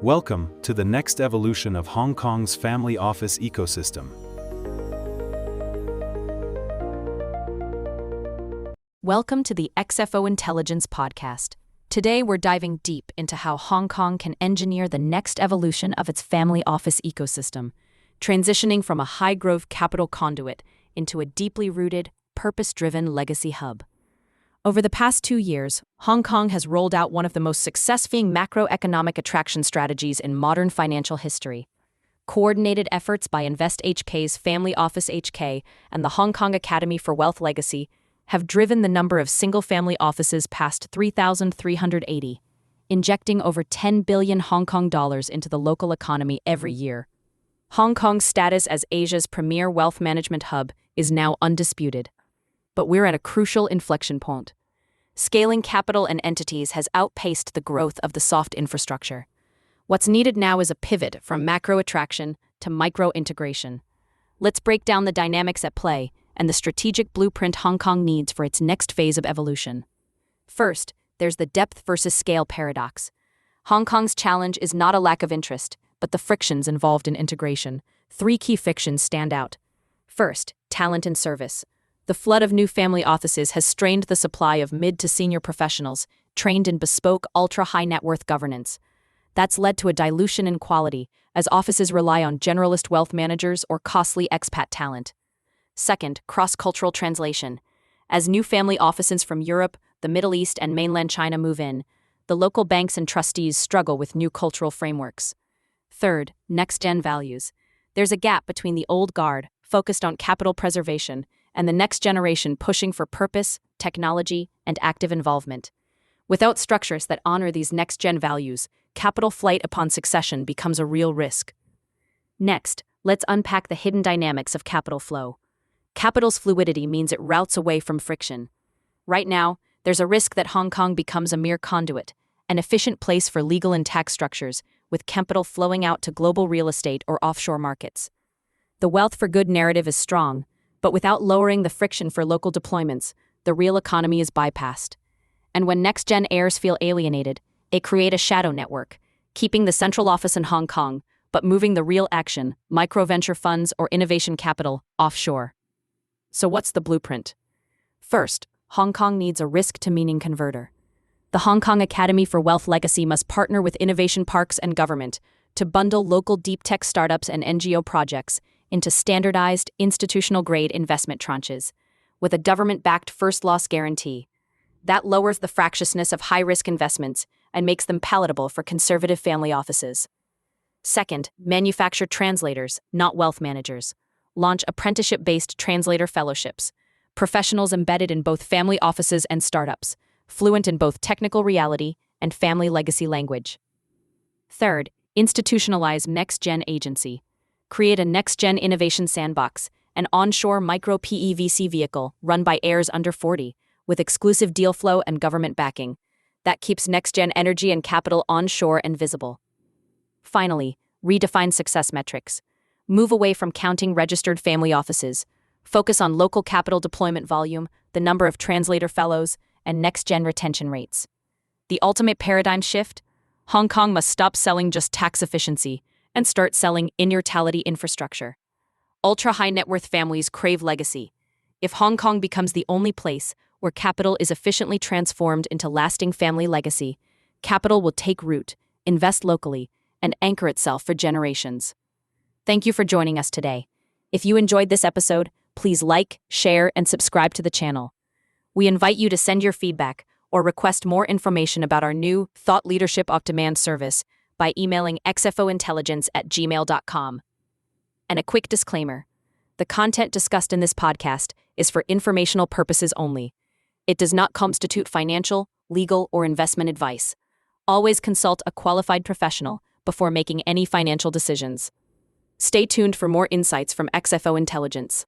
Welcome to the next evolution of Hong Kong's family office ecosystem. Welcome to the XFO Intelligence Podcast. Today we're diving deep into how Hong Kong can engineer the next evolution of its family office ecosystem, transitioning from a high-growth capital conduit into a deeply rooted, purpose-driven legacy hub. Over the past 2 years, Hong Kong has rolled out one of the most successful macroeconomic attraction strategies in modern financial history. Coordinated efforts by Invest HK's Family Office HK and the Hong Kong Academy for Wealth Legacy have driven the number of single-family offices past 3,380, injecting over 10 billion Hong Kong dollars into the local economy every year. Hong Kong's status as Asia's premier wealth management hub is now undisputed. But we're at a crucial inflection point. Scaling capital and entities has outpaced the growth of the soft infrastructure. What's needed now is a pivot from macro attraction to micro integration. Let's break down the dynamics at play and the strategic blueprint Hong Kong needs for its next phase of evolution. First, there's the depth versus scale paradox. Hong Kong's challenge is not a lack of interest, but the frictions involved in integration. 3 key frictions stand out. First, talent and service. The flood of new family offices has strained the supply of mid to senior professionals trained in bespoke, ultra-high-net-worth governance. That's led to a dilution in quality, as offices rely on generalist wealth managers or costly expat talent. Second, cross-cultural translation. As new family offices from Europe, the Middle East, and mainland China move in, the local banks and trustees struggle with new cultural frameworks. Third, next-gen values. There's a gap between the old guard, focused on capital preservation, and the next generation pushing for purpose, technology, and active involvement. Without structures that honor these next-gen values, capital flight upon succession becomes a real risk. Next, let's unpack the hidden dynamics of capital flow. Capital's fluidity means it routes away from friction. Right now, there's a risk that Hong Kong becomes a mere conduit, an efficient place for legal and tax structures, with capital flowing out to global real estate or offshore markets. The wealth for good narrative is strong, but without lowering the friction for local deployments, the real economy is bypassed. And when next-gen heirs feel alienated, they create a shadow network, keeping the central office in Hong Kong, but moving the real action, micro-venture funds or innovation capital, offshore. So what's the blueprint? First, Hong Kong needs a risk-to-meaning converter. The Hong Kong Academy for Wealth Legacy must partner with innovation parks and government to bundle local deep tech startups and NGO projects into standardized, institutional-grade investment tranches, with a government-backed first-loss guarantee. That lowers the fractiousness of high-risk investments and makes them palatable for conservative family offices. Second, manufacture translators, not wealth managers. Launch apprenticeship-based translator fellowships, professionals embedded in both family offices and startups, fluent in both technical reality and family legacy language. Third, institutionalize next-gen agency. Create a next-gen innovation sandbox, an onshore micro-PE/VC vehicle run by heirs under 40, with exclusive deal flow and government backing. That keeps next-gen energy and capital onshore and visible. Finally, redefine success metrics. Move away from counting registered family offices. Focus on local capital deployment volume, the number of translator fellows, and next-gen retention rates. The ultimate paradigm shift? Hong Kong must stop selling just tax efficiency and start selling Immortality Infrastructure. Ultra-high-net-worth families crave legacy. If Hong Kong becomes the only place where capital is efficiently transformed into lasting family legacy, capital will take root, invest locally, and anchor itself for generations. Thank you for joining us today. If you enjoyed this episode, please like, share, and subscribe to the channel. We invite you to send your feedback or request more information about our new Thought Leadership on Demand service by emailing xfointelligence@gmail.com. And a quick disclaimer: the content discussed in this podcast is for informational purposes only. It does not constitute financial, legal, or investment advice. Always consult a qualified professional before making any financial decisions. Stay tuned for more insights from XFO Intelligence.